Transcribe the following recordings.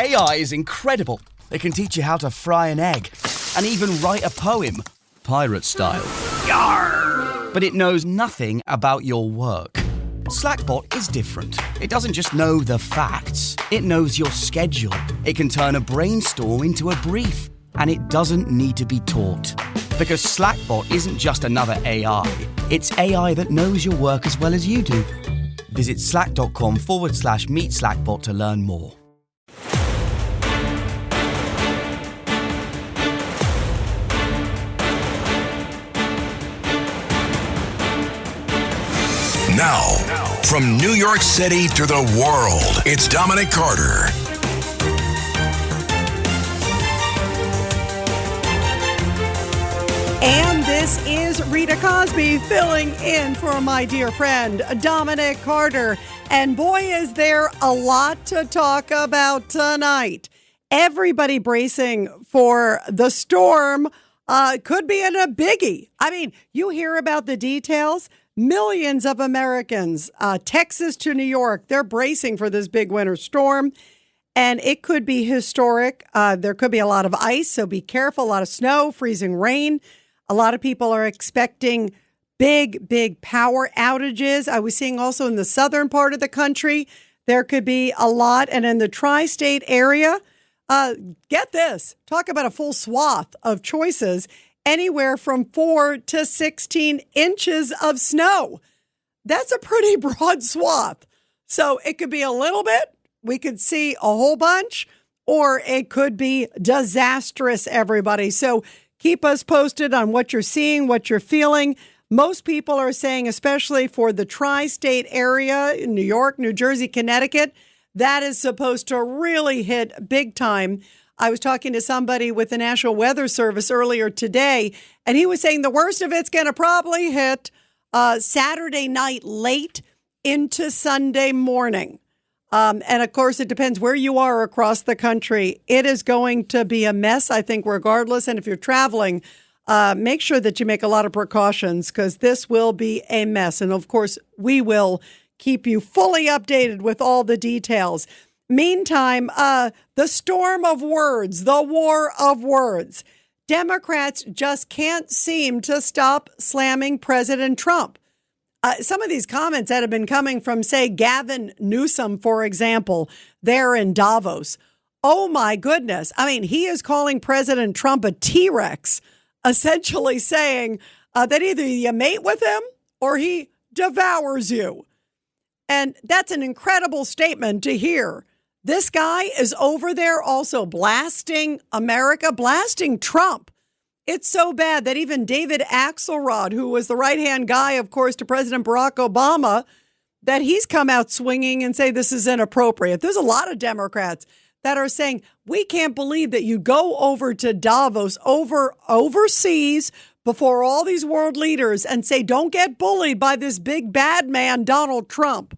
AI is incredible. It can teach you how to fry an egg and even write a poem, pirate style. Yarr! But it knows nothing about your work. Slackbot is different. It doesn't just know the facts. It knows your schedule. It can turn a brainstorm into a brief. And it doesn't need to be taught. Because Slackbot isn't just another AI. It's AI that knows your work as well as you do. Visit slack.com/meet Slackbot to learn more. Now, from New York City to the world, it's Dominic Carter. And this is Rita Cosby filling in for my dear friend, Dominic Carter. And boy, is there a lot to talk about tonight. Everybody bracing for the storm could be in a biggie. I mean, you hear about the details. Millions of Americans, Texas to New York, they're bracing for this big winter storm. And it could be historic. There could be a lot of ice, so be careful. A lot of snow, freezing rain. A lot of people are expecting big power outages. I was seeing also in the southern part of the country, there could be a lot. And in the tri-state area, get this, talk about a full swath of choices, anywhere from 4 to 16 inches of snow. That's a pretty broad swath. So it could be a little bit, we could see a whole bunch, or it could be disastrous, everybody. So keep us posted on what you're seeing, what you're feeling. Most people are saying, especially for the tri-state area in New York, New Jersey, Connecticut, that is supposed to really hit big time. I was talking to somebody with the National Weather Service earlier today, and he was saying the worst of it's going to probably hit Saturday night late into Sunday morning. And of course, it depends where you are across the country. It is going to be a mess, I think, regardless. And if you're traveling, make sure that you make a lot of precautions because this will be a mess. And of course, we will keep you fully updated with all the details. Meantime, the storm of words, the war of words. Democrats just can't seem to stop slamming President Trump. Some of these comments that have been coming from, say, Gavin Newsom, for example, there in Davos. Oh, my goodness. I mean, he is calling President Trump a T-Rex, essentially saying that either you mate with him or he devours you. And that's an incredible statement to hear. This guy is over there also blasting America, blasting Trump. It's so bad that even David Axelrod, who was the right-hand guy, of course, to President Barack Obama, that he's come out swinging and say this is inappropriate. There's a lot of Democrats that are saying, we can't believe that you go over to Davos, overseas, before all these world leaders and say, don't get bullied by this big bad man, Donald Trump.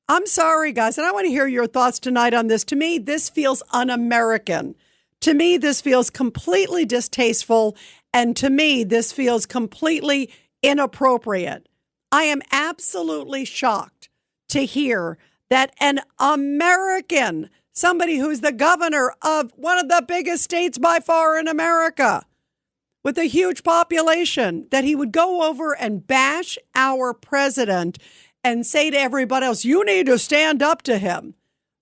I'm sorry, guys, and I want to hear your thoughts tonight on this. To me, this feels un-American. To me, this feels completely distasteful, and to me, this feels completely inappropriate. I am absolutely shocked to hear that an American, somebody who's the governor of one of the biggest states by far in America, with a huge population, that he would go over and bash our president and say to everybody else, you need to stand up to him.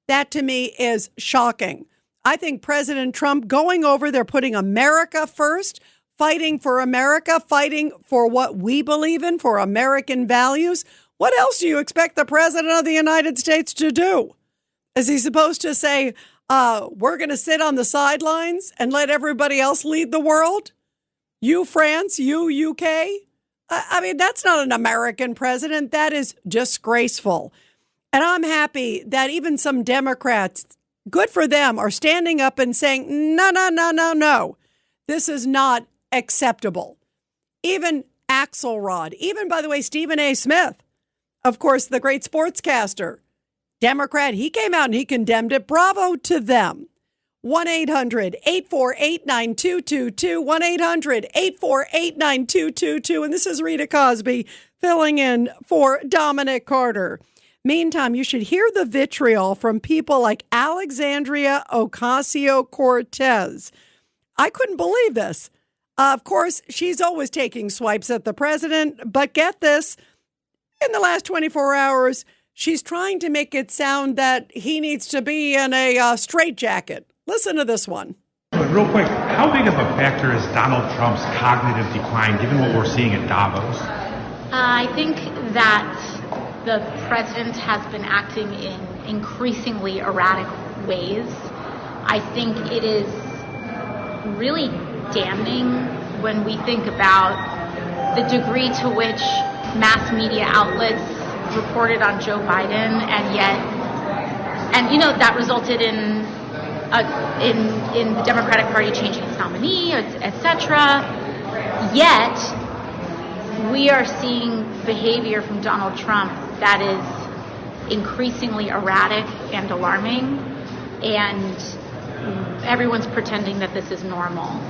That to me is shocking. I think President Trump going over there, putting America first, fighting for America, fighting for what we believe in, for American values. What else do you expect the president of the United States to do? Is he supposed to say, we're going to sit on the sidelines and let everybody else lead the world? You, France, you, UK? I mean, that's not an American president. That is disgraceful. And I'm happy that even some Democrats, good for them, are standing up and saying, no. This is not acceptable. Even Axelrod, even, by the way, Stephen A. Smith, of course, the great sportscaster, Democrat, he came out and he condemned it. Bravo to them. 1-800-848-9222, 1-800-848-9222. And this is Rita Cosby filling in for Dominic Carter. Meantime, you should hear the vitriol from people like Alexandria Ocasio-Cortez. I couldn't believe this. Of course, she's always taking swipes at the president, but get this, in the last 24 hours, she's trying to make it sound that he needs to be in a straitjacket. Listen to this one. Real quick, how big of a factor is Donald Trump's cognitive decline, given what we're seeing at Davos? I think that the president has been acting in increasingly erratic ways. I think it is really damning when we think about the degree to which mass media outlets reported on Joe Biden, and that resulted in the Democratic Party changing its nominee, etc. Yet we are seeing behavior from Donald Trump that is increasingly erratic and alarming, and everyone's pretending that this is normal.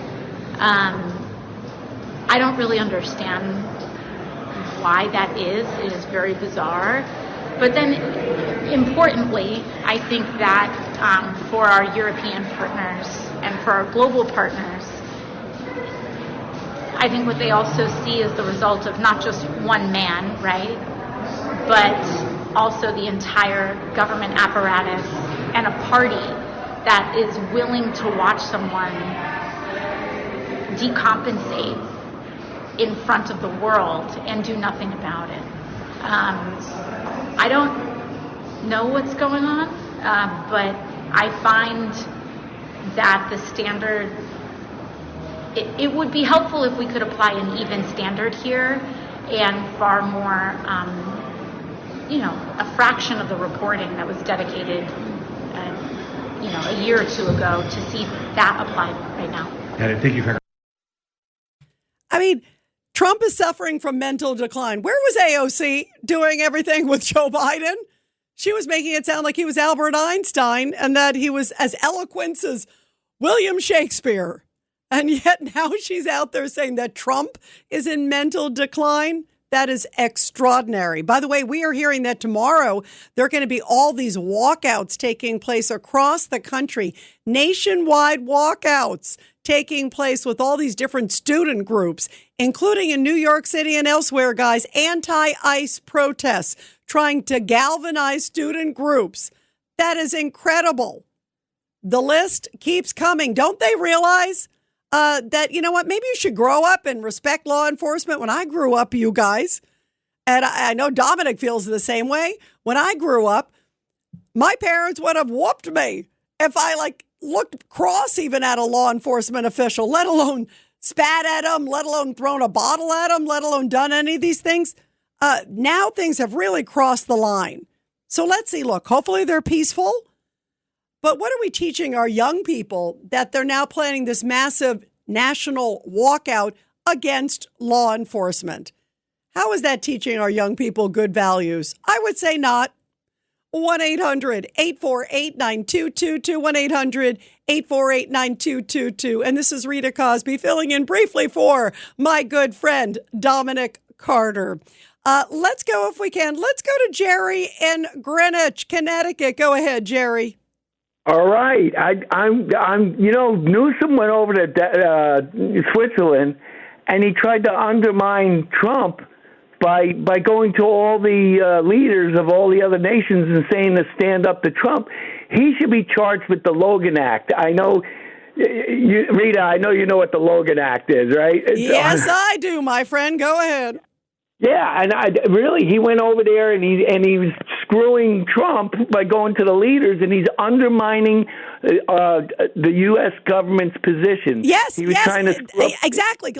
I don't really understand why that is. It is very bizarre. But then, importantly, I think that for our European partners and for our global partners, I think what they also see is the result of not just one man, right, but also the entire government apparatus and a party that is willing to watch someone decompensate in front of the world and do nothing about it. I don't know what's going on, but I find that the standard, it would be helpful if we could apply an even standard here and far more, a fraction of the reporting that was dedicated, a year or two ago to see that applied right now. Thank you, I mean, Trump is suffering from mental decline. Where was AOC doing everything with Joe Biden? She was making it sound like he was Albert Einstein and that he was as eloquent as William Shakespeare. And yet now she's out there saying that Trump is in mental decline. That is extraordinary. By the way, we are hearing that tomorrow there are going to be all these walkouts taking place across the country, nationwide walkouts taking place with all these different student groups, including in New York City and elsewhere, guys, anti-ICE protests, trying to galvanize student groups. That is incredible. The list keeps coming. Don't they realize that, you know what, maybe you should grow up and respect law enforcement? When I grew up, you guys, and I know Dominic feels the same way, when I grew up, my parents would have whooped me if I looked cross even at a law enforcement official, let alone spat at them, let alone thrown a bottle at them, let alone done any of these things. Now things have really crossed the line. So let's see, look, hopefully they're peaceful. But what are we teaching our young people that they're now planning this massive national walkout against law enforcement? How is that teaching our young people good values? I would say not. 1-800-848-9222, 1-800-848-9222. And this is Rita Cosby filling in briefly for my good friend, Dominic Carter. Let's go, if we can. Let's go to Jerry in Greenwich, Connecticut. Go ahead, Jerry. All right. I'm Newsom went over to Switzerland, and he tried to undermine Trump by going to all the leaders of all the other nations and saying to stand up to Trump. He should be charged with the Logan Act. I know, Rita, I know you know what the Logan Act is, right? Yes, I do, my friend. Go ahead. Yeah, and he went over there and he was screwing Trump by going to the leaders, and he's undermining the U.S. government's position. Yes, he was trying to exactly.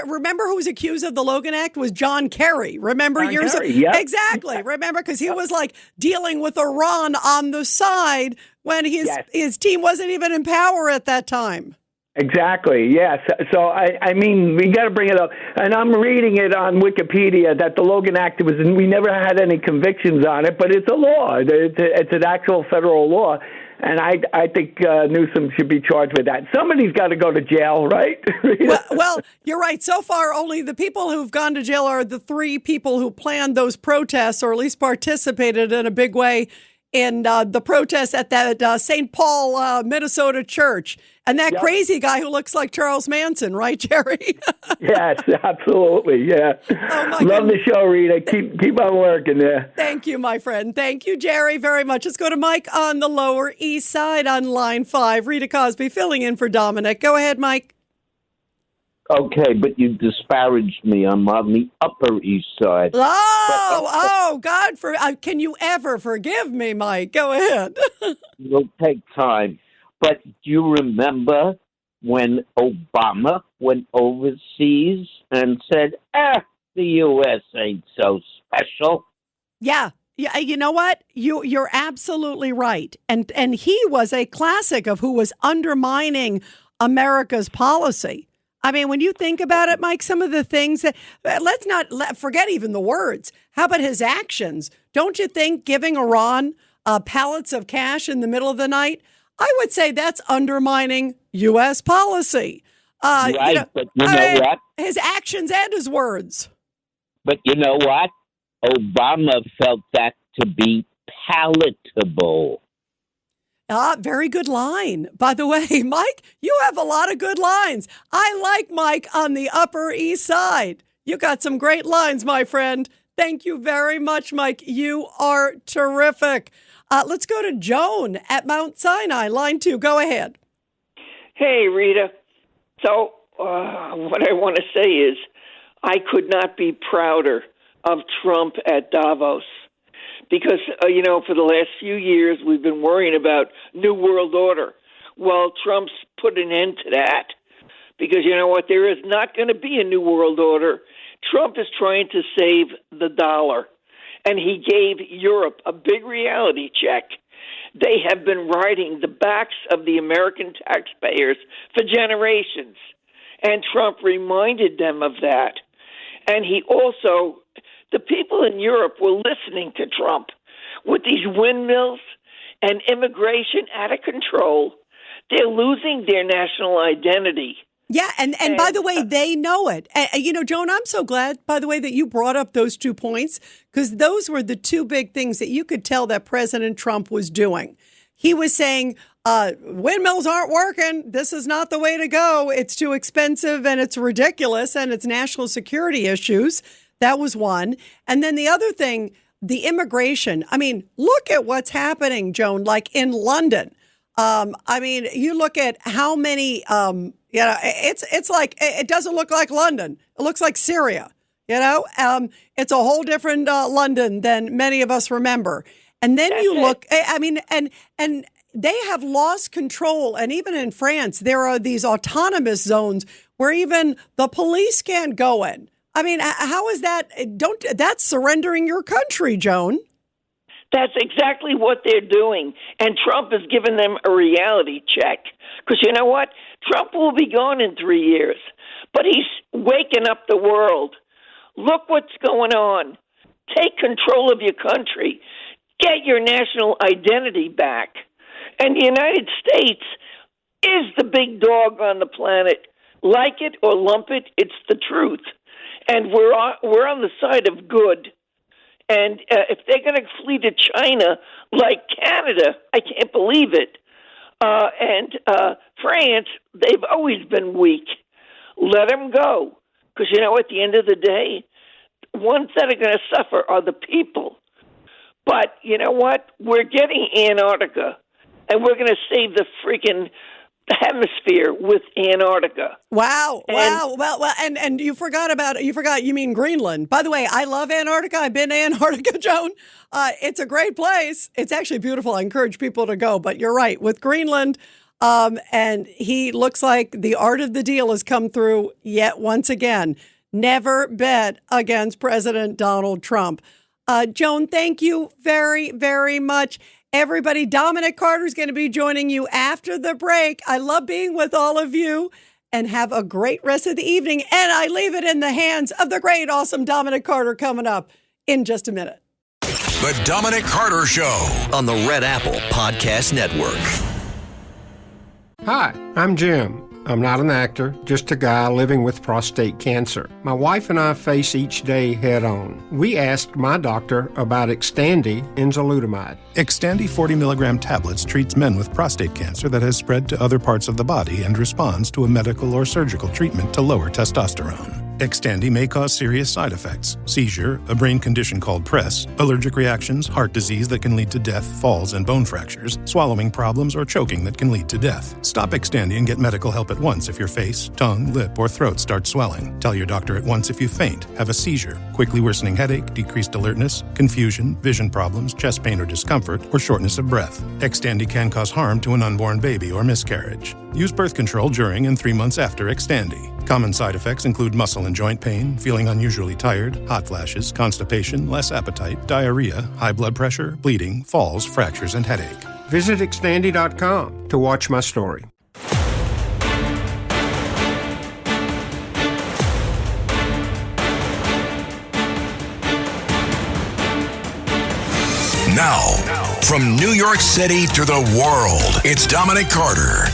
Remember who was accused of the Logan Act was John Kerry. Remember John Kerry, yep. Exactly. Remember, because he was dealing with Iran on the side when his team wasn't even in power at that time. Exactly, yes. So, I mean, we got to bring it up. And I'm reading it on Wikipedia that the Logan Act we never had any convictions on it, but it's a law. It's an actual federal law. And I think Newsom should be charged with that. Somebody's got to go to jail, right? Well, you're right. So far, only the people who've gone to jail are the three people who planned those protests, or at least participated in a big way in the protests at that St. Paul, Minnesota church. And that crazy guy who looks like Charles Manson, right, Jerry? Yes, absolutely. Yeah. Love the show, Rita. Keep on working there. Thank you, my friend. Thank you, Jerry, very much. Let's go to Mike on the Lower East Side on line 5. Rita Cosby filling in for Dominic. Go ahead, Mike. Okay, but you disparaged me. I'm on the Upper East Side. God, can you ever forgive me, Mike? Go ahead. It'll take time. But do you remember when Obama went overseas and said, the U.S. ain't so special? Yeah. Yeah, you know what? You're absolutely right. And he was a classic of who was undermining America's policy. I mean, when you think about it, Mike, some of the things that, let's not forget even the words. How about his actions? Don't you think giving Iran pallets of cash in the middle of the night, I would say that's undermining U.S. policy. Right, but you know what? His actions and his words. But you know what? Obama felt that to be palatable. Very good line. By the way, Mike, you have a lot of good lines. I like Mike on the Upper East Side. You got some great lines, my friend. Thank you very much, Mike. You are terrific. Let's go to Joan at Mount Sinai, line 2. Go ahead. Hey, Rita. So what I want to say is I could not be prouder of Trump at Davos. Because, for the last few years, we've been worrying about New World Order. Well, Trump's put an end to that. Because you know what? There is not going to be a New World Order. Trump is trying to save the dollar. And he gave Europe a big reality check. They have been riding the backs of the American taxpayers for generations. And Trump reminded them of that. And he also... The people in Europe were listening to Trump with these windmills and immigration out of control. They're losing their national identity. Yeah, and by the way, they know it. Joan, I'm so glad, by the way, that you brought up those 2 points, because those were the 2 big things that you could tell that President Trump was doing. He was saying, windmills aren't working. This is not the way to go. It's too expensive and it's ridiculous and it's national security issues. That was one. And then the other thing, the immigration. I mean, look at what's happening, Joan, like in London. You look at how many, it's like, it doesn't look like London. It looks like Syria, it's a whole different London than many of us remember. And then look, and they have lost control. And even in France, there are these autonomous zones where even the police can't go in. I mean, how is that? That's surrendering your country, Joan. That's exactly what they're doing. And Trump has given them a reality check. Because you know what? Trump will be gone in 3 years. But he's waking up the world. Look what's going on. Take control of your country. Get your national identity back. And the United States is the big dog on the planet. Like it or lump it, it's the truth. And we're on the side of good. And if they're going to flee to China like Canada, I can't believe it. And France, they've always been weak. Let them go. Because, at the end of the day, ones that are going to suffer are the people. But you know what? We're getting Antarctica. And we're going to save the freaking hemisphere with Antarctica. Wow. Well, and you you mean Greenland. By the way, I love Antarctica. I've been to Antarctica, Joan. It's a great place. It's actually beautiful. I encourage people to go, but you're right. With Greenland, and he looks like the art of the deal has come through yet once again. Never bet against President Donald Trump. Joan, thank you very, very much. Everybody, Dominic Carter is going to be joining you after the break. I love being with all of you, and have a great rest of the evening. And I leave it in the hands of the great, awesome Dominic Carter coming up in just a minute. The Dominic Carter Show on the Red Apple Podcast Network. Hi, I'm Jim. I'm not an actor, just a guy living with prostate cancer. My wife and I face each day head on. We asked my doctor about Xtandi enzalutamide. Xtandi 40 milligram tablets treats men with prostate cancer that has spread to other parts of the body and responds to a medical or surgical treatment to lower testosterone. Xtandi may cause serious side effects: seizure, a brain condition called PRESS, allergic reactions, heart disease that can lead to death, falls and bone fractures, swallowing problems, or choking that can lead to death. Stop Xtandi and get medical help at once if your face, tongue, lip, or throat starts swelling. Tell your doctor at once if you faint, have a seizure, quickly worsening headache, decreased alertness, confusion, vision problems, chest pain or discomfort, or shortness of breath. Xtandi can cause harm to an unborn baby or miscarriage. Use birth control during and 3 months after Xtandi. Common side effects include muscle and joint pain, feeling unusually tired, hot flashes, constipation, less appetite, diarrhea, high blood pressure, bleeding, falls, fractures, and headache. Visit Xtandi.com to watch my story. Now, from New York City to the world, it's Dominic Carter.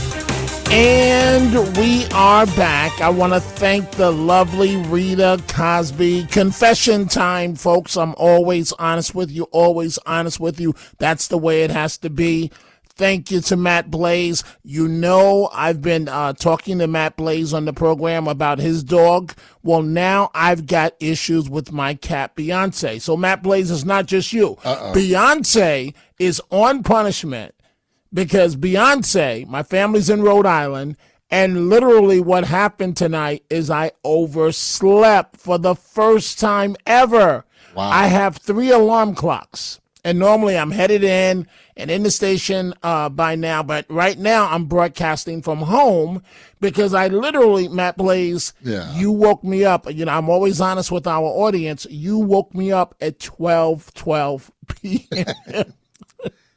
And we are back. I want to thank the lovely Rita Cosby. Confession time, folks. I'm always honest with you, always honest with you. That's the way it has to be. Thank you to Matt Blaze. You know, I've been talking to Matt Blaze on the program about his dog. Well, now I've got issues with my cat, Beyonce. So Matt Blaze is not just you. Beyonce is on punishment because Beyonce, my family's in Rhode Island, and literally what happened tonight is I overslept for the first time ever. Wow. I have 3 alarm clocks. And normally I'm headed in and in the station by now. But right now I'm broadcasting from home because I literally, Matt Blaze, you woke me up. You know, I'm always honest with our audience. You woke me up at 12 p.m.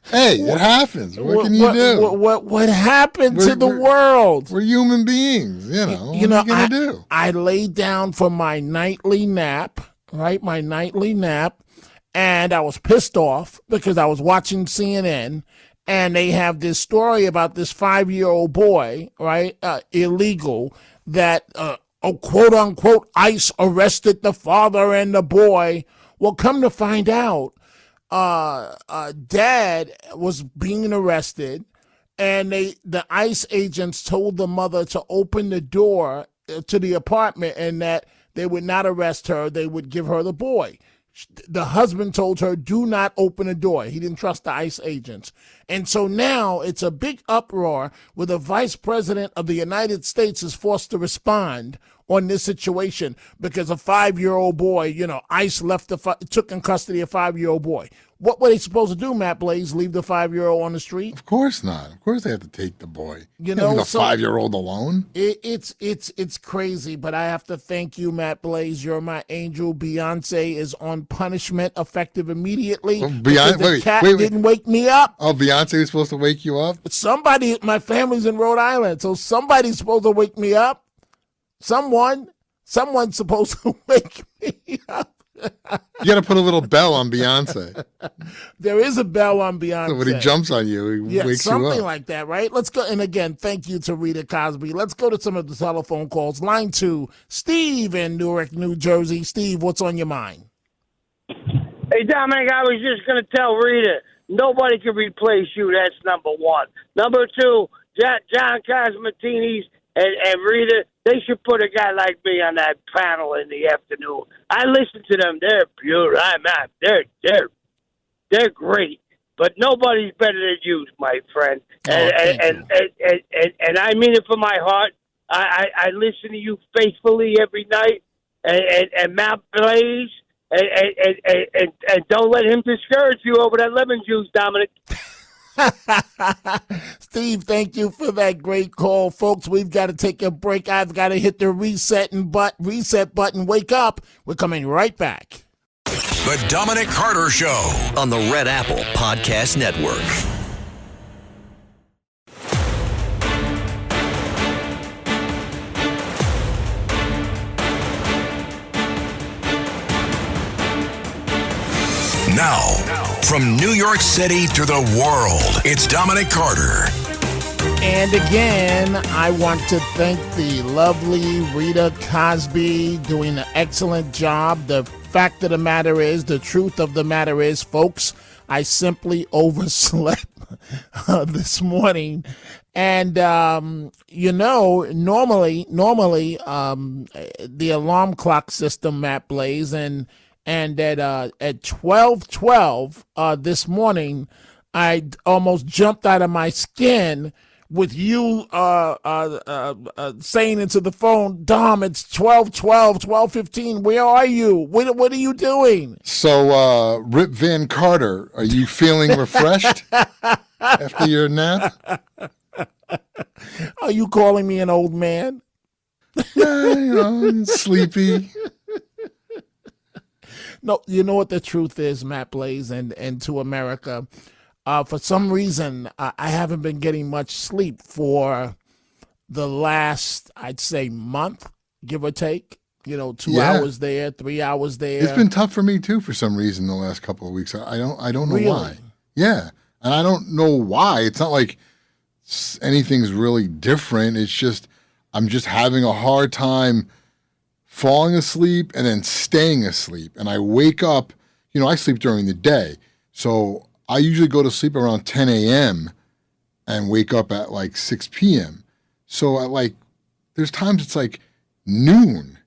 Hey, it happens. What can you do? What happened to the world? We're human beings, you know. What are you going to do? I laid down for my nightly nap, right? My nightly nap. And I was pissed off because I was watching CNN and they have this story about this 5-year-old boy, right, illegal, that, quote unquote, ICE arrested the father and the boy. Well, come to find out, dad was being arrested and the ICE agents told the mother to open the door to the apartment and that they would not arrest her. They would give her the boy. The husband told her, do not open the door. He didn't trust the ICE agents. And so now it's a big uproar where the vice president of the United States is forced to respond on this situation because a 5-year-old boy, you know, ICE took in custody a 5-year-old boy. What were they supposed to do, Matt Blaze? Leave the 5-year-old on the street? Of course not. Of course they have to take the boy. You know, leave a 5-year-old alone. It's crazy, but I have to thank you, Matt Blaze. You're my angel. Beyonce is on punishment effective immediately. The cat didn't wake me up. Oh, Beyonce was supposed to wake you up? Somebody, my family's in Rhode Island, so somebody's supposed to wake me up. Someone's supposed to wake me up. You got to put a little bell on Beyonce. There is a bell on Beyonce. So when he jumps on you, he wakes you up. Something like that, right? Let's go. And again, thank you to Rita Cosby. Let's go to some of the telephone calls. Line 2, Steve in Newark, New Jersey. Steve, what's on your mind? Hey, Dominic, I was just going to tell Rita, nobody can replace you. That's number 1. Number 2, John Cosmatini's and Rita, they should put a guy like me on that panel in the afternoon. I listen to them; they're beautiful. They're great. But nobody's better than you, my friend. And I mean it from my heart. I listen to you faithfully every night. And Matt Blaze, and don't let him discourage you over that lemon juice, Dominic. Steve, thank you for that great call. Folks, we've got to take a break. I've got to hit the reset button. Wake up. We're coming right back. The Dominic Carter Show on the Red Apple Podcast Network. Now, From New York City to the world, it's Dominic Carter. And again, I want to thank the lovely Rita Cosby doing an excellent job. The fact of the matter is, the truth of the matter is, folks, I simply overslept this morning. And, normally, the alarm clock system, Matt Blaze, and at 12:12 this morning, I almost jumped out of my skin with you saying into the phone, Dom, it's 12:12, 12:15. Where are you? What are you doing? So, Rip Van Carter, are you feeling refreshed after your nap? Are you calling me an old man? Sleepy. No, you know what the truth is, Matt Blaze, and to America. For some reason, I haven't been getting much sleep for the last, I'd say, month, give or take. 2 hours there, 3 hours there. It's been tough for me too for some reason the last couple of weeks. I don't know really? why. Yeah, and I don't know why. It's not like anything's really different. It's just I'm just having a hard time falling asleep and then staying asleep. And I wake up. I sleep during the day, so I usually go to sleep around 10 a.m. and wake up at like 6 p.m. So there's times it's like noon,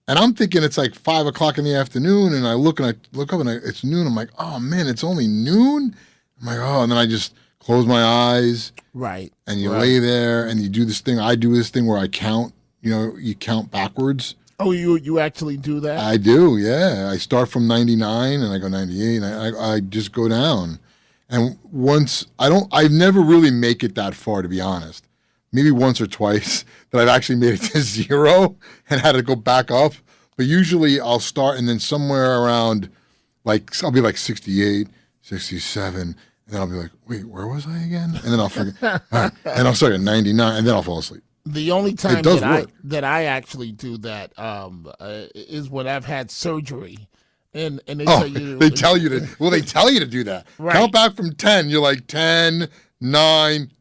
and I'm thinking it's like 5 o'clock in the afternoon, and I look up and it's noon. I'm like, oh man, it's only noon. I'm like, oh, and then I just close my eyes. Right. And you lay there and you do this thing. I do this thing where I count. You count backwards. Oh, you actually do that? I do. Yeah, I start from 99 and I go 98. And I just go down. And I never really make it that far, to be honest. Maybe once or twice that I've actually made it to 0 and had to go back up. But usually I'll start and then somewhere around, I'll be like 68, 67, and then I'll be like, wait, where was I again? And then I'll forget. All right. And I'll start at 99, and then I'll fall asleep. The only time that I actually do that is when I've had surgery. And they tell you to. Well, they tell you to do that. Right. Count back from 10. You're like 10, 9,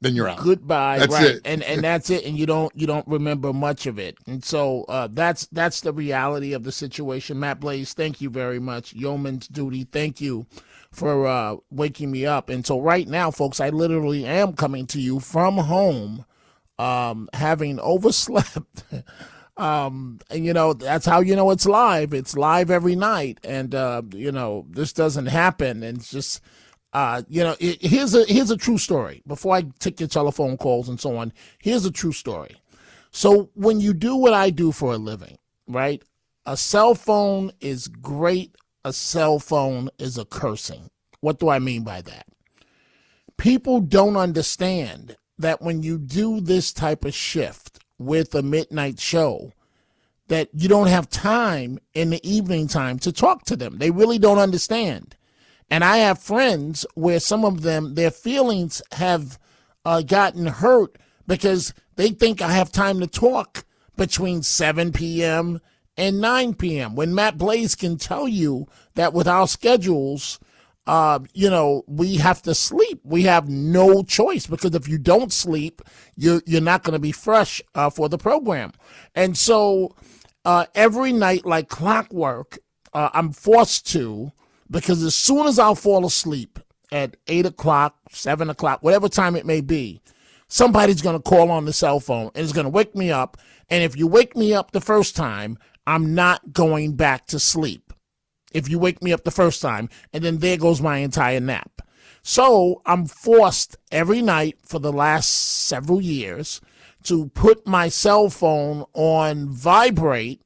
then you're out. Goodbye. That's right. it. And that's it. And you don't remember much of it. And so that's the reality of the situation. Matt Blaze, thank you very much. Yeoman's duty. Thank you for waking me up. And so right now, folks, I literally am coming to you from home, having overslept. And that's how it's live. It's live every night, and this doesn't happen. And it's just here's a true story. Before I take your telephone calls and so on, here's a true story. So when you do what I do for a living, right? A cell phone is great. A cell phone is a cursing. What do I mean by that? People don't understand that when you do this type of shift with a midnight show, that you don't have time in the evening time to talk to them. They really don't understand. And I have friends where some of them, their feelings have gotten hurt because they think I have time to talk between 7 p.m. and 9 p.m. when Matt Blaze can tell you that with our schedules, we have to sleep. We have no choice, because if you don't sleep, you're not going to be fresh for the program. And so every night, like clockwork, I'm forced to, because as soon as I'll fall asleep at 8 o'clock, 7 o'clock, whatever time it may be, somebody's going to call on the cell phone and it's going to wake me up. And if you wake me up the first time, I'm not going back to sleep. If you wake me up the first time, and then there goes my entire nap. So I'm forced every night for the last several years to put my cell phone on vibrate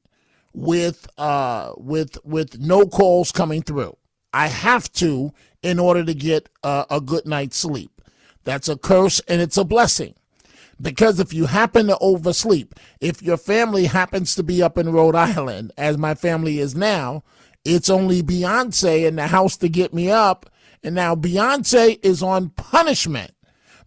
with no calls coming through. I have to in order to get a good night's sleep. That's a curse and it's a blessing. Because if you happen to oversleep, if your family happens to be up in Rhode Island, as my family is now, it's only Beyonce in the house to get me up. And now Beyonce is on punishment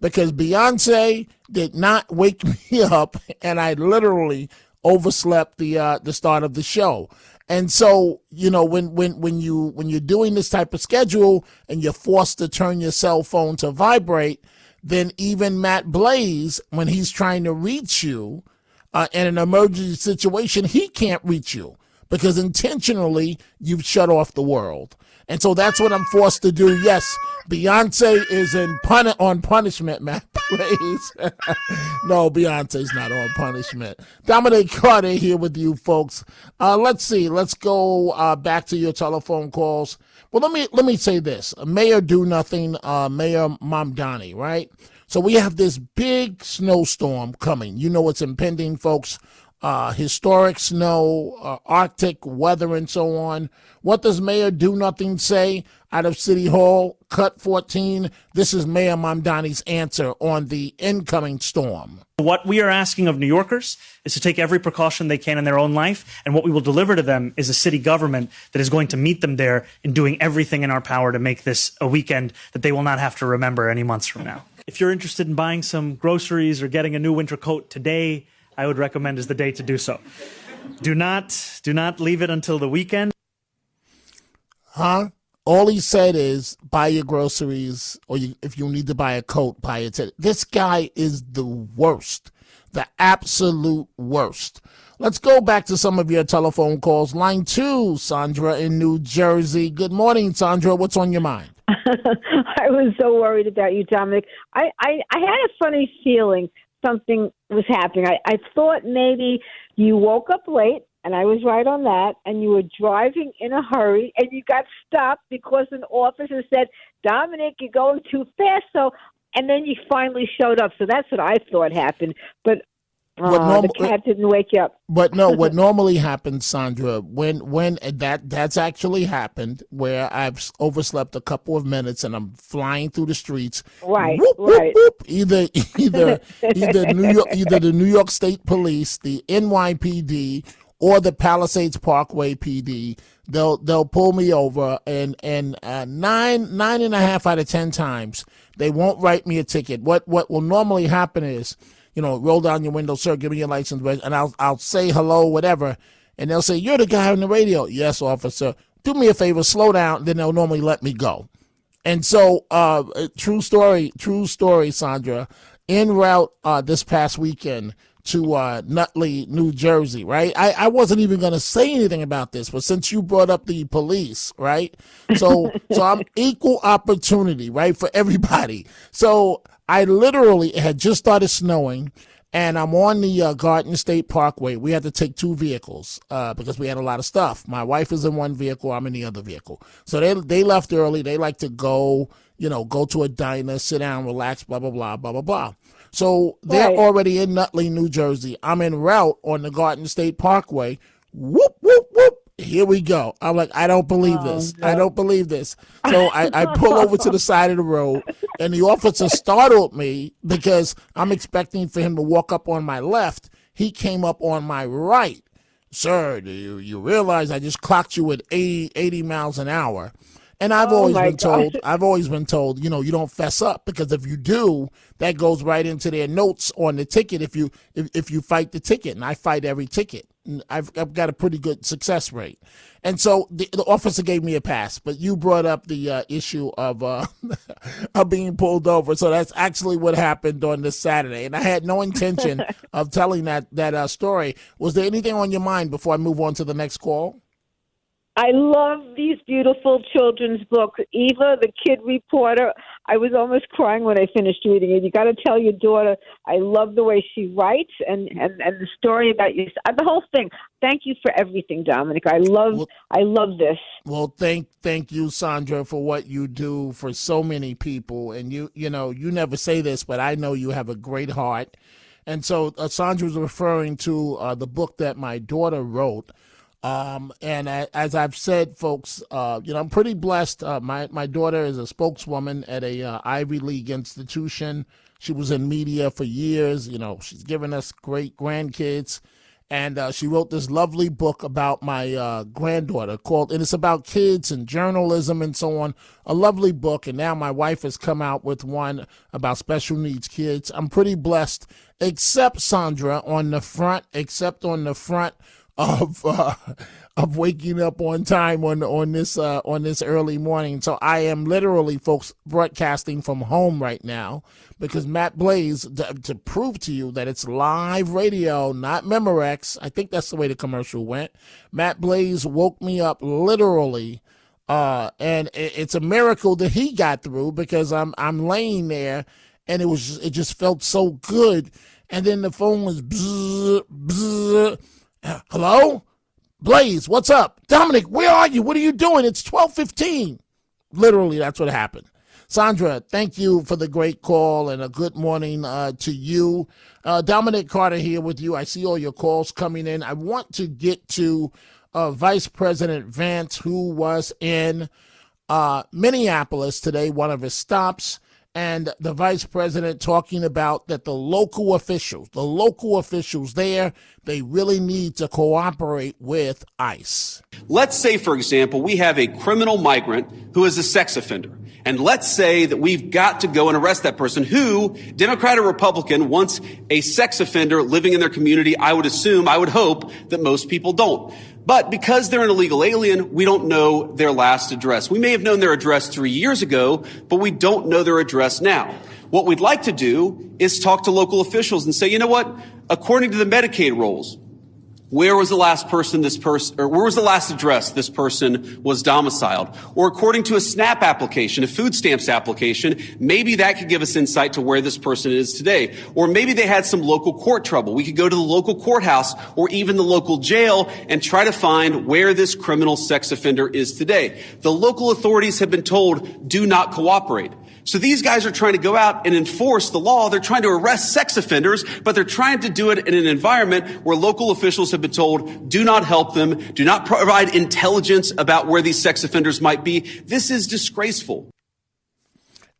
because Beyonce did not wake me up, and I literally overslept the start of the show. And so, when you're doing this type of schedule and you're forced to turn your cell phone to vibrate, then even Matt Blaze, when he's trying to reach you in an emergency situation, he can't reach you because intentionally you've shut off the world. And so that's what I'm forced to do. Yes, Beyonce is on punishment, Matt Blaze. No, Beyonce's not on punishment. Dominic Carter here with you folks. Let's see. Let's go back to your telephone calls. Well, let me say this. Mayor Do Nothing, Mayor Mamdani, right? So we have this big snowstorm coming. You know it's impending, folks. Historic snow, Arctic weather, and so on. What does Mayor Do Nothing say out of City Hall? Cut 14. This is Mayor Mamdani's answer on the incoming storm. What we are asking of New Yorkers is to take every precaution they can in their own life, and what we will deliver to them is a city government that is going to meet them there in doing everything in our power to make this a weekend that they will not have to remember any months from now. If you're interested in buying some groceries or getting a new winter coat today, I would recommend is the day to do so. Do not leave it until the weekend. Huh? All he said is buy your groceries, or if you need to buy a coat, buy it today. This guy is the worst, the absolute worst. Let's go back to some of your telephone calls. Line 2, Sandra in New Jersey. Good morning, Sandra. What's on your mind? I was so worried about you, Dominic. I had a funny feeling something was happening. I thought maybe you woke up late, and I was right on that, and you were driving in a hurry, and you got stopped because an officer said, Dominic, you're going too fast. And then you finally showed up. So that's what I thought happened. But the cat didn't wake you up. But no, what normally happens, Sandra, when that's actually happened, where I've overslept a couple of minutes and I'm flying through the streets. Right, whoop, right. Whoop, whoop, either the New York State Police, the NYPD, or the Palisades Parkway PD, they'll pull me over, and 9.5 out of 10 times they won't write me a ticket. What will normally happen is, roll down your window, sir, give me your license, and I'll say hello, whatever, and they'll say, you're the guy on the radio. Yes, officer. Do me a favor, slow down. Then they'll normally let me go. And so, true story, Sandra, en route this past weekend to Nutley, New Jersey, right? I wasn't even going to say anything about this, but since you brought up the police, right? So I'm equal opportunity, right, for everybody. So I literally, it had just started snowing, and I'm on the Garden State Parkway. We had to take 2 vehicles because we had a lot of stuff. My wife is in one vehicle, I'm in the other vehicle. So they left early. They like to go to a diner, sit down, relax, blah, blah, blah, blah, blah, blah. So they're already in Nutley, New Jersey. I'm en route on the Garden State Parkway. Whoop, whoop, whoop. Here we go. I'm like, I don't believe this. No. I don't believe this. So I pull over to the side of the road, and the officer startled me because I'm expecting for him to walk up on my left. He came up on my right. Sir, do you realize I just clocked you at 80 miles an hour? And I've always been told, you don't fess up, because if you do, that goes right into their notes on the ticket if you fight the ticket. And I fight every ticket. And I've got a pretty good success rate. And so the officer gave me a pass, but you brought up the issue of of being pulled over. So that's actually what happened on this Saturday. And I had no intention of telling that story. Was there anything on your mind before I move on to the next call? I love these beautiful children's books. Eva, the kid reporter, I was almost crying when I finished reading it. You got to tell your daughter, I love the way she writes and the story about you, the whole thing. Thank you for everything, Dominic. I love this. Well, thank you, Sandra, for what you do for so many people. And you never say this, but I know you have a great heart. And so Sandra was referring to the book that my daughter wrote. And as I've said, folks, I'm pretty blessed. My daughter is a spokeswoman at a Ivy League institution. She was in media for years. She's given us great grandkids. And she wrote this lovely book about my granddaughter and it's about kids and journalism and so on. A lovely book. And now my wife has come out with one about special needs kids. I'm pretty blessed, except Sandra, on the front of waking up on time on this early morning. So I am literally, folks, broadcasting from home right now because Matt Blaze, to prove to you that it's live radio, not Memorex. I think that's the way the commercial went. Matt Blaze woke me up literally, and it's a miracle that he got through because I'm laying there, and it just felt so good. And then the phone was bzz, bzz. Hello? Blaze, what's up? Dominic, where are you? What are you doing? It's 12:15. Literally, that's what happened. Sandra, thank you for the great call and a good morning to you. Dominic Carter here with you. I see all your calls coming in. I want to get to Vice President Vance, who was in Minneapolis today, one of his stops. And the vice president talking about that the local officials there, they really need to cooperate with ICE. Let's say, for example, we have a criminal migrant who is a sex offender. And let's say that we've got to go and arrest that person who, Democrat or Republican, wants a sex offender living in their community. I would hope that most people don't. But because they're an illegal alien, we don't know their last address. We may have known their address 3 years ago, but we don't know their address now. What we'd like to do is talk to local officials and say, you know what? According to the Medicaid rules, where was the last address this person was domiciled? Or according to a SNAP application, a food stamps application, maybe that could give us insight to where this person is today. Or maybe they had some local court trouble. We could go to the local courthouse or even the local jail and try to find where this criminal sex offender is today. The local authorities have been told, do not cooperate. So these guys are trying to go out and enforce the law. They're trying to arrest sex offenders, but they're trying to do it in an environment where local officials have been told, do not help them, do not provide intelligence about where these sex offenders might be. This is disgraceful.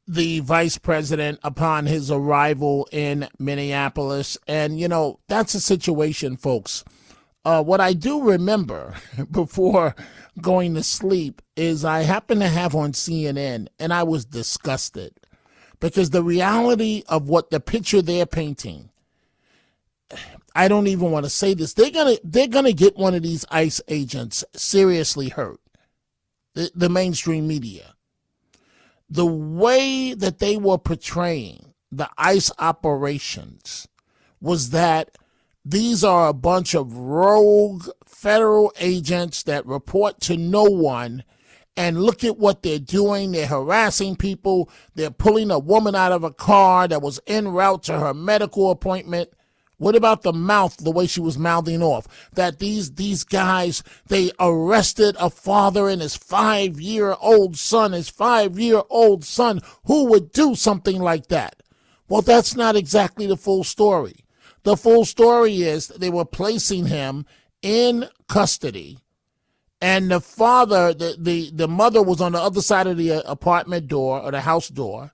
The vice president upon his arrival in Minneapolis. And, that's a situation, folks. What I do remember before going to sleep is I happened to have on CNN, and I was disgusted because the reality of what the picture they're painting, I don't even want to say this. They're gonna get one of these ICE agents seriously hurt. The mainstream media, the way that they were portraying the ICE operations was that these are a bunch of rogue federal agents that report to no one, and look at what they're doing. They're harassing people. They're pulling a woman out of a car that was en route to her medical appointment. What about the mouth, the way she was mouthing off? That these guys, they arrested a father and his 5-year-old son. Who would do something like that? Well, that's not exactly the full story. The full story is they were placing him in custody, and the father, the mother was on the other side of the apartment door or the house door,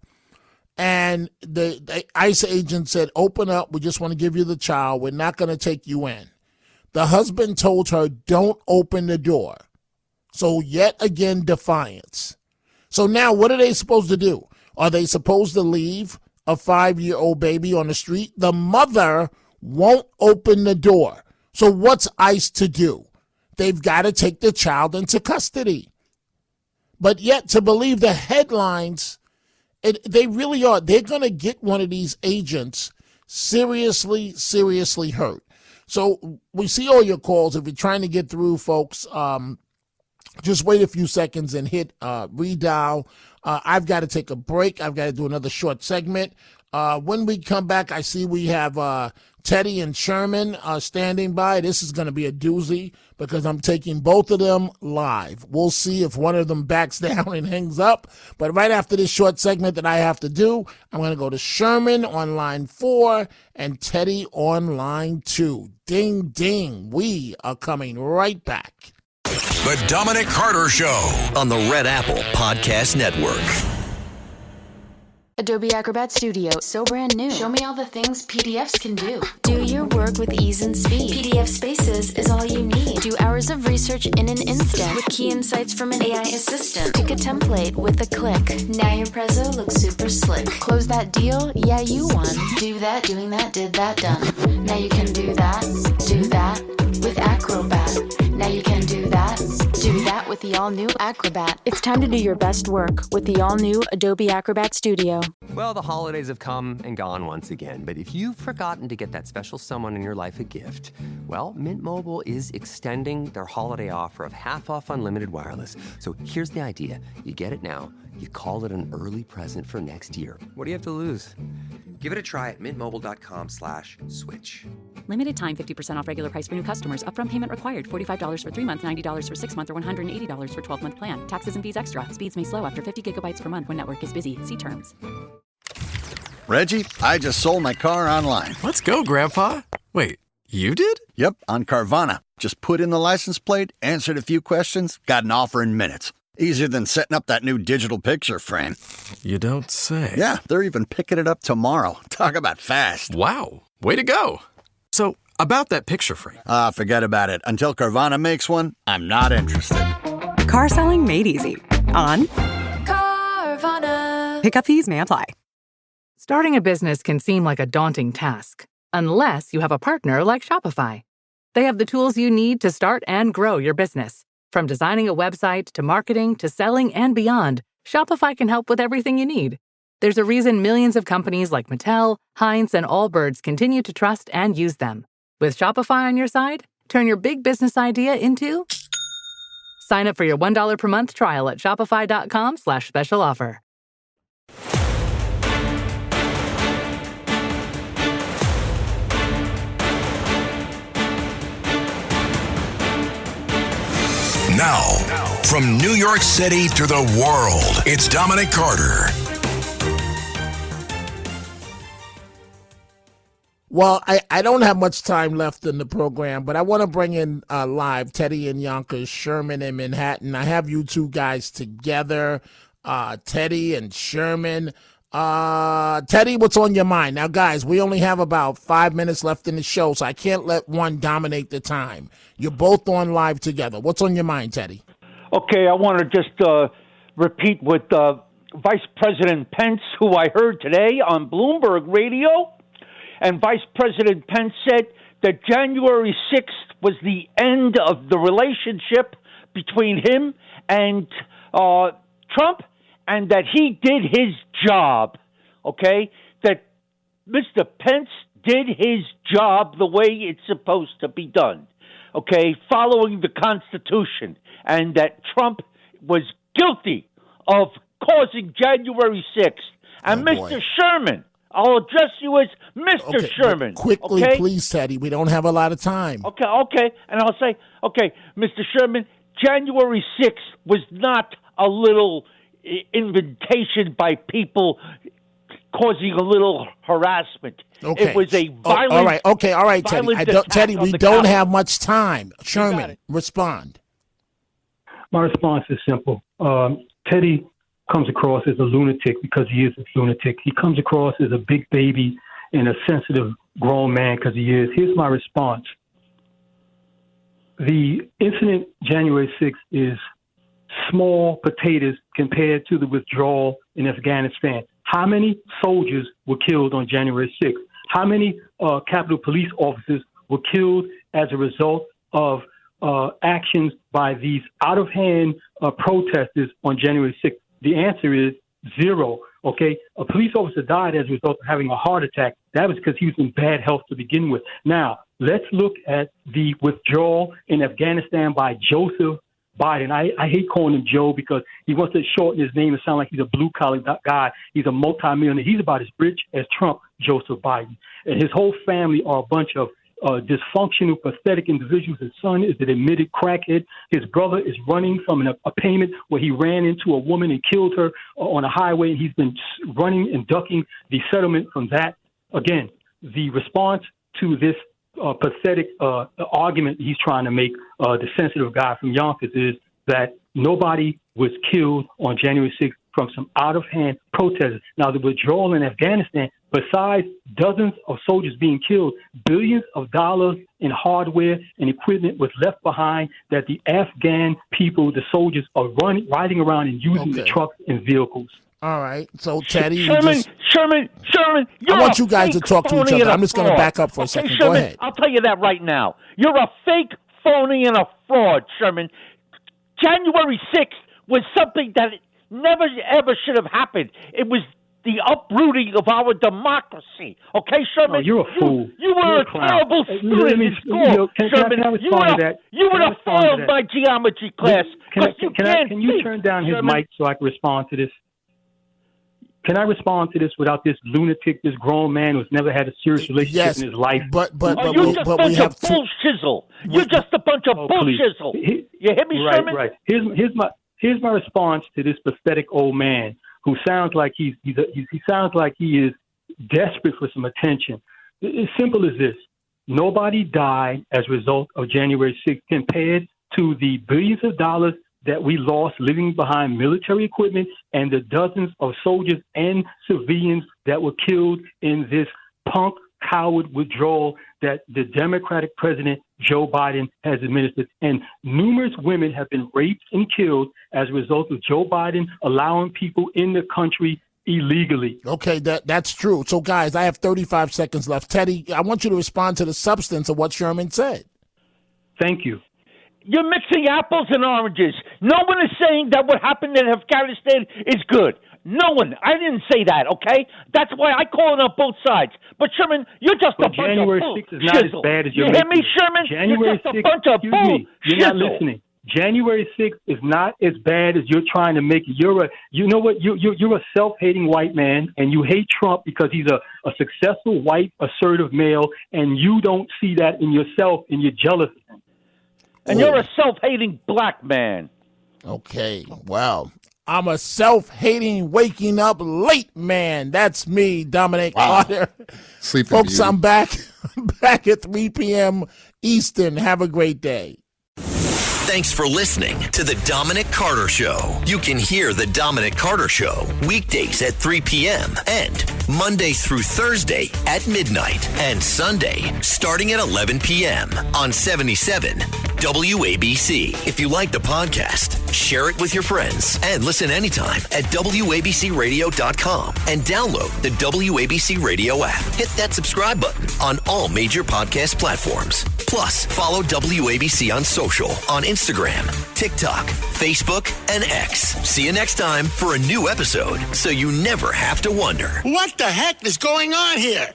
and the ICE agent said, open up, we just want to give you the child, we're not going to take you in. The husband told her, don't open the door. So yet again, defiance. So now what are they supposed to do? Are they supposed to leave a 5-year-old baby on the street? The mother won't open the door. So what's ICE to do? They've got to take the child into custody. But yet to believe the headlines, they really are. They're going to get one of these agents seriously hurt. So we see all your calls. If you're trying to get through, folks, just wait a few seconds and hit redial. I've got to take a break. I've got to do another short segment. When we come back, I see we have Teddy and Sherman standing by. This is going to be a doozy because I'm taking both of them live. We'll see if one of them backs down and hangs up. But right after this short segment that I have to do, I'm going to go to Sherman on line 4 and Teddy on line 2. Ding, ding. We are coming right back. The Dominic Carter Show on the Red Apple Podcast Network. Adobe Acrobat Studio, so brand new. Show me all the things PDFs can do. Do your work with ease and speed. PDF Spaces is all you need. Do hours of research in an instant with key insights from an AI assistant. Pick a template with a click. Now your prezzo looks super slick. Close that deal? Yeah, you won. Do that, doing that, did that, done. Now you can do that with Acrobat. acrobat. Now you can do that with the all-new Acrobat. It's time to do your best work with the all-new Adobe Acrobat Studio. Well, the holidays have come and gone once again, but if you've forgotten to get that special someone in your life a gift, well, Mint Mobile is extending their holiday offer of half off unlimited wireless. So here's the idea. You get it now, you call it an early present for next year. What do you have to lose? Give it a try at mintmobile.com/switch. Limited time 50% off regular price for new customers. Upfront payment required. $45 for 3 months, $90 for 6 months, or $180 for 12-month plan. Taxes and fees extra. Speeds may slow after 50 gigabytes per month when network is busy. See terms. Reggie, I just sold my car online. Let's go, Grandpa. Wait, you did? Yep, on Carvana. Just put in the license plate, answered a few questions, got an offer in minutes. Easier than setting up that new digital picture frame. You don't say. Yeah, they're even picking it up tomorrow. Talk about fast. Wow, way to go. So, about that picture frame. Forget about it. Until Carvana makes one, I'm not interested. Car selling made easy. On Carvana. Pickup fees may apply. Starting a business can seem like a daunting task, unless you have a partner like Shopify. They have the tools you need to start and grow your business. From designing a website to marketing to selling and beyond, Shopify can help with everything you need. There's a reason millions of companies like Mattel, Heinz, and Allbirds continue to trust and use them. With Shopify on your side, turn your big business idea into... Sign up for your $1 per month trial at shopify.com/special offer. Now, from New York City to the world, it's Dominic Carter. Well, I don't have much time left in the program, but I want to bring in live Teddy and Sherman in Manhattan. I have you two guys together, Teddy and Sherman. Teddy, what's on your mind? Now, guys, we only have about 5 minutes left in the show, so I can't let one dominate the time. You're both on live together. What's on your mind, Teddy? Okay, I want to just repeat what Vice President Pence, who I heard today on Bloomberg Radio, and Vice President Pence said that January 6th was the end of the relationship between him and Trump, and that he did his job, okay? That Mr. Pence did his job the way it's supposed to be done, okay, following the Constitution, and that Trump was guilty of causing January 6th. And Mr. Sherman, I'll address you as Mr. Sherman. Quickly, okay? please, Teddy. We don't have a lot of time. Okay. And I'll say, okay, Mr. Sherman, January 6th was not a little invitation by people causing a little harassment. Okay. It was a violent. All right, Teddy, we don't have much time. Sherman, respond. My response is simple. Teddy comes across as a lunatic because he is a lunatic. He comes across as a big baby and a sensitive grown man because he is. Here's my response. The incident January 6th is small potatoes compared to the withdrawal in Afghanistan. How many soldiers were killed on January 6th? How many Capitol Police officers were killed as a result of actions by these out-of-hand protesters on January 6th? The answer is 0, okay? A police officer died as a result of having a heart attack. That was because he was in bad health to begin with. Now, let's look at the withdrawal in Afghanistan by Joseph Biden. I hate calling him Joe because he wants to shorten his name and sound like he's a blue-collar guy. He's a multimillionaire. He's about as rich as Trump, Joseph Biden. And his whole family are a bunch of dysfunctional, pathetic individuals. His son is an admitted crackhead. His brother is running from a payment where he ran into a woman and killed her on a highway. He's been running and ducking the settlement from that. Again, the response to this pathetic argument he's trying to make, the sensitive guy from Yonkers, is that nobody was killed on January 6th from some out-of-hand protesters. Now, the withdrawal in Afghanistan, besides dozens of soldiers being killed, billions of dollars in hardware and equipment was left behind that the Afghan people, the soldiers, are riding around and using the trucks and vehicles. All right. So, Teddy, Sherman, I want you guys to talk to each other. I'm just going to back up for a second. Sherman, Go ahead. I'll tell you that right now. You're a fake phony and a fraud, Sherman. January 6th was something that never, ever should have happened. It was the uprooting of our democracy. Okay, Sherman? Oh, you're a fool. You were a terrible student in school, Sherman. You would have failed my geometry class. Can you turn down his mic so I can respond to this? Can I respond to this without this lunatic, this grown man who's never had a serious relationship in his life? You're just a bunch of bullshizzle. You're just a bunch of bullshizzle. You hear me, Sherman? Right. Here's my response to this pathetic old man who sounds like he sounds like he is desperate for some attention. It's simple as this: nobody died as a result of January 6th compared to the billions of dollars that we lost living behind military equipment and the dozens of soldiers and civilians that were killed in this punk, coward withdrawal that the Democratic president, Joe Biden, has administered. And numerous women have been raped and killed as a result of Joe Biden allowing people in the country illegally. Okay, that's true. So, guys, I have 35 seconds left. Teddy, I want you to respond to the substance of what Sherman said. Thank you. You're mixing apples and oranges. No one is saying that what happened in Afghanistan is good. No one. I didn't say that, okay? That's why I call it on both sides. But, Sherman, you're just a bunch January of bull 6th is not as bad as you're You hear me, Sherman? January you're just 6th, a bunch of bull You're not listening. January 6th is not as bad as you're trying to make it. You're a self-hating white man, and you hate Trump because he's a successful white assertive male, and you don't see that in yourself, and you're jealous of him. And you're a self-hating black man. Okay, well, I'm a self-hating, waking up late man. That's me, Dominic Carter. Folks, beauty. I'm back at 3 p.m. Eastern. Have a great day. Thanks for listening to The Dominic Carter Show. You can hear The Dominic Carter Show weekdays at 3 p.m. and Monday through Thursday at midnight and Sunday starting at 11 p.m. on 77 WABC. If you like the podcast, share it with your friends and listen anytime at WABCRadio.com and download the WABC Radio app. Hit that subscribe button on all major podcast platforms. Plus, follow WABC on social on Instagram, TikTok, Facebook, and X. See you next time for a new episode so you never have to wonder. What the heck is going on here?